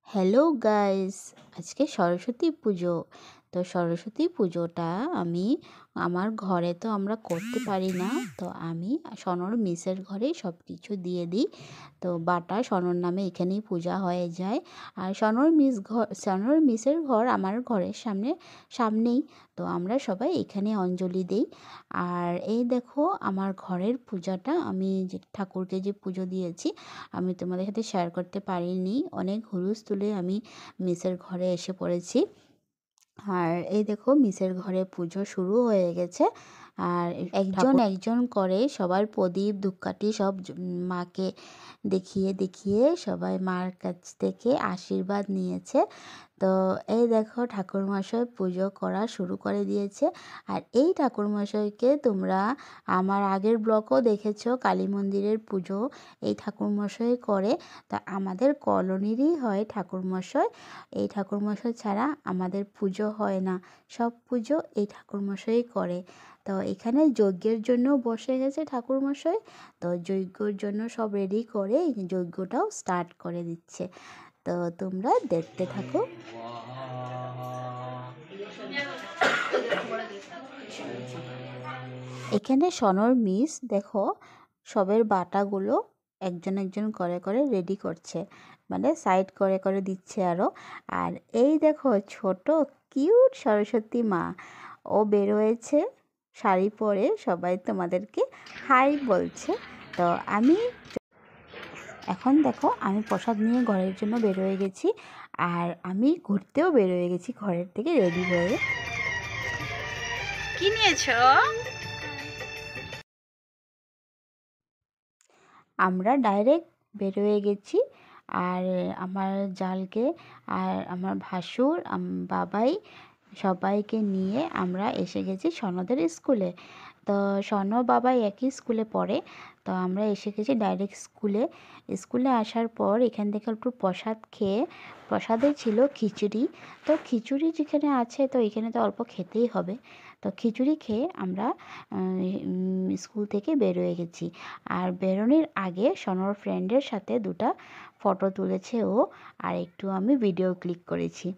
Hello guys, আজকে সরস্বতী পুজো। তো সরস্বতী পুজোটা আমি আমার ঘরে তো আমরা করতে পারি না। তো আমি সনর মিসের ঘরেই সব কিছু দিয়ে দিই। তো বাটা সনর নামে এখানেই পূজা হয়ে যায়। আর সনর মিসের ঘর আমার ঘরের সামনেই। তো আমরা সবাই এখানে অঞ্জলি দিই। আর এই দেখো আমার ঘরের পূজাটা, আমি যে ঠাকুরকে যে পুজো দিয়েছি আমি তোমাদের সাথে শেয়ার করতে পারিনি। অনেক হুলস্থুলে আমি মিসের ঘরে এসে পড়েছি। আর এই দেখো মিসের ঘরে পুজো শুরু হয়ে গেছে। আর একজন একজন করে সবার প্রদীপ ধূপকাঠি সব মাকে দেখিয়ে দেখিয়ে সবাই মার কাছ থেকে আশীর্বাদ নিয়েছে। তো এই দেখো ঠাকুরমশাই পুজো করা শুরু করে দিয়েছে। আর এই ঠাকুরমশাইকে তোমরা আমার আগের ব্লগও দেখেছো, কালী মন্দিরের পুজো এই ঠাকুরমশাই করে। তা আমাদের কলোনিরই হয় ঠাকুরমশাই। এই ঠাকুরমশাই ছাড়া আমাদের পুজো হয় না, সব পুজো এই ঠাকুরমশাই করে। তো এখানে যজ্ঞের জন্য বসে গেছে ঠাকুরমশাই। তো যজ্ঞর জন্য সব রেডি করে যজ্ঞটাও স্টার্ট করে দিচ্ছে। তো তোমরা দেখতে থাকো। এখানে সনর মিস দেখো সবের বাটাগুলো একজন একজন করে করে রেডি করছে, মানে সাইড করে করে দিচ্ছে আরও। আর এই দেখো ছোট কিউট সরস্বতী মা, ও বেরোয়েছে শাড়ি পরে, সবাই তোমাদেরকে হাই বলছে। তো এখন দেখো আমি প্রসাদ নিয়ে ঘরের জন্য বেরোয় গেছি। আর আমি ঘুরতেও বেরোয় গেছি ঘরের থেকে রেডি হয়ে। কি নিয়েছো? আমরা ডাইরেক্ট বেরোয় গেছি। আর আমার জালকে আর আমার ভাসুর বাবাই সবাইকে নিয়ে আমরা এসে গেছি সনদের স্কুলে। তো সন বাবাই একই স্কুলে পড়ে। তো আমরা এসে গেছি ডাইরেক্ট স্কুলে আসার পর এখান থেকে একটু প্রসাদ খেয়ে, প্রসাদে ছিল খিচুড়ি। তো খিচুড়ি যেখানে আছে তো এখানে তো অল্প খেতেই হবে। তো খিচুড়ি খেয়ে আমরা স্কুল থেকে বেরোয় গেছি। আর বেরোনোর আগে সনর ফ্রেন্ডের সাথে দুটা ফটো তুলেছে ও, আর একটু আমি ভিডিও ক্লিক করেছি।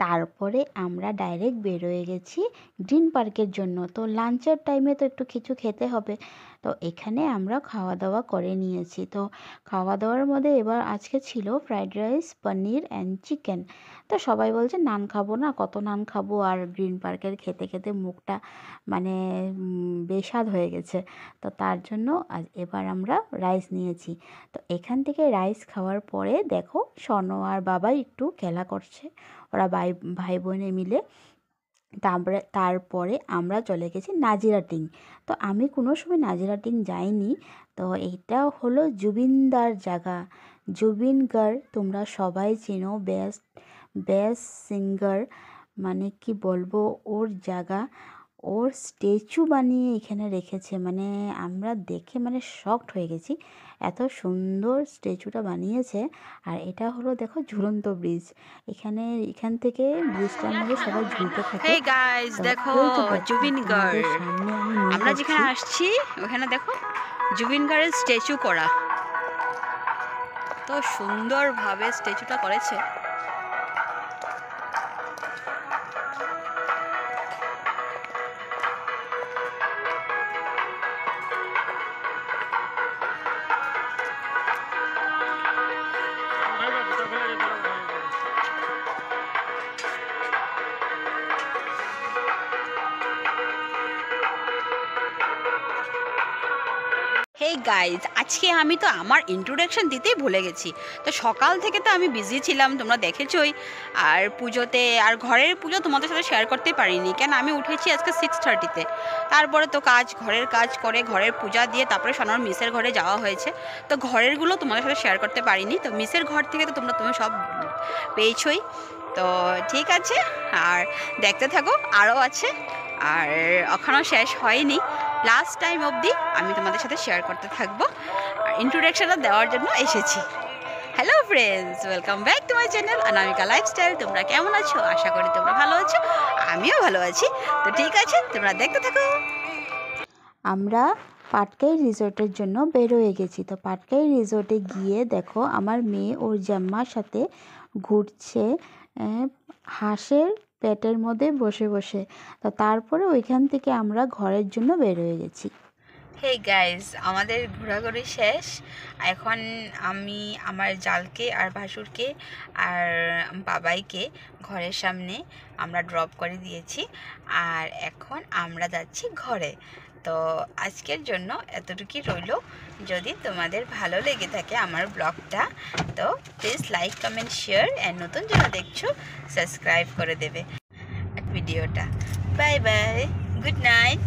তারপরে আমরা ডাইরেক্ট বেরোয় গেছি গ্রিন পার্কের জন্য। তো লাঞ্চের টাইমে তো একটু কিছু খেতে হবে। তো এখানে আমরা খাওয়া দাওয়া করে নিয়েছি। তো খাওয়া দাওয়ার মধ্যে এবার আজকে ছিল fried rice, paneer and chicken. তো সবাই বলছে নান খাবো না, কত নান খাবো, আর গ্রিন পার্কের খেতে খেতে মুখটা মানে বেস্বাদ হয়ে গেছে। তো তার জন্য এবার আমরা রাইস নিয়েছি। তো এখান থেকে রাইস খাওয়ার পরে দেখো সনো আর বাবাই একটু খেলা করছে, ওরা ভাই বোনে মিলে। তারপরে আমরা চলে গেছি নাজিরাটিং। তো আমি কোনো সময় নাজিরাটিং যাইনি। তো এইটা হলো জুবিনদার জায়গা। জুবিন গার্গ তোমরা সবাই চেনো, বেস্ট বেস্ট সিঙ্গার, মানে কি বলবো, ওর জায়গা, ওর স্ট্যাচু বানিয়ে এখানে রেখেছে। মানে আমরা দেখে মানে শকড হয়ে গেছি, এত সুন্দর স্ট্যাচুটা বানিয়েছে। আর এটা হলো দেখো ঝুলন্ত ব্রিজ। এখান থেকে ব্রিজটার মধ্যে সবাই ঝুলতে থাকে। হেই গাইস, তো দেখো এই যে দেখো জুবিন তোমাদের গার্গ। সামনে আমি নিয়ে আমরা যাচ্ছি। যেখানে আসছি ওখানে দেখো জুবিন গার্গের স্ট্যাচু করা, তো সুন্দরভাবে স্ট্যাচুটা করেছে। হেই গাইজ, আজকে আমি তো আমার ইন্ট্রোডাকশন দিতেই ভুলে গেছি। তো সকাল থেকে তো আমি বিজি ছিলাম, তোমরা দেখেছোই। আর পুজোতে আর ঘরের পুজো তোমাদের সাথে শেয়ার করতে পারিনি, কেন আমি উঠেছি আজকে 6:30-তে। তারপরে তো ঘরের কাজ করে ঘরের পূজা দিয়ে তারপরে সোনার মিসের ঘরে যাওয়া হয়েছে। তো ঘরেরগুলো তোমাদের সাথে শেয়ার করতে পারিনি। তো মিসের ঘর থেকে তো তুমি সব পেয়েছোই। তো ঠিক আছে, আর দেখতে থাকো, আরও আছে। আর এখনও শেষ হয়নি, লাস্ট টাইম অবধি আমি তোমাদের সাথে শেয়ার করতে থাকবো। আর ইন্ট্রোডাকশনটা দেওয়ার জন্য এসেছি। Hello friends, welcome back to my channel Anamika lifestyle. তোমরা কেমন আছো? আশা করি তোমরা ভালো আছো, আমিও ভালো আছি। তো ঠিক আছে, তোমরা দেখতে থাকো। আমরা পাটকাই রিসোর্টের জন্য বের হয়ে গেছি। তো পাটকাই রিসোর্টে গিয়ে দেখো আমার মেয়ে ওর জাম্মার সাথে ঘুরছে হাঁসের পেটের মধ্যে বসে বসে। তো তারপরে ওইখান থেকে আমরা ঘরের জন্য বের হয়ে গেছি। হেই গাইজ, আমাদের ঘোরাঘুরি শেষ। এখন আমি আমার জালকে আর ভাসুরকে আর বাবাইকে ঘরের সামনে আমরা ড্রপ করে দিয়েছি, আর এখন আমরা যাচ্ছি ঘরে। তো আজকের জন্য এতটুকুই রইল। যদি তোমাদের ভালো লেগে থাকে আমার ব্লগটা, তো please like, comment, share, and নতুন যারা দেখছো সাবস্ক্রাইব করে দেবে ভিডিওটা। Bye bye, good night.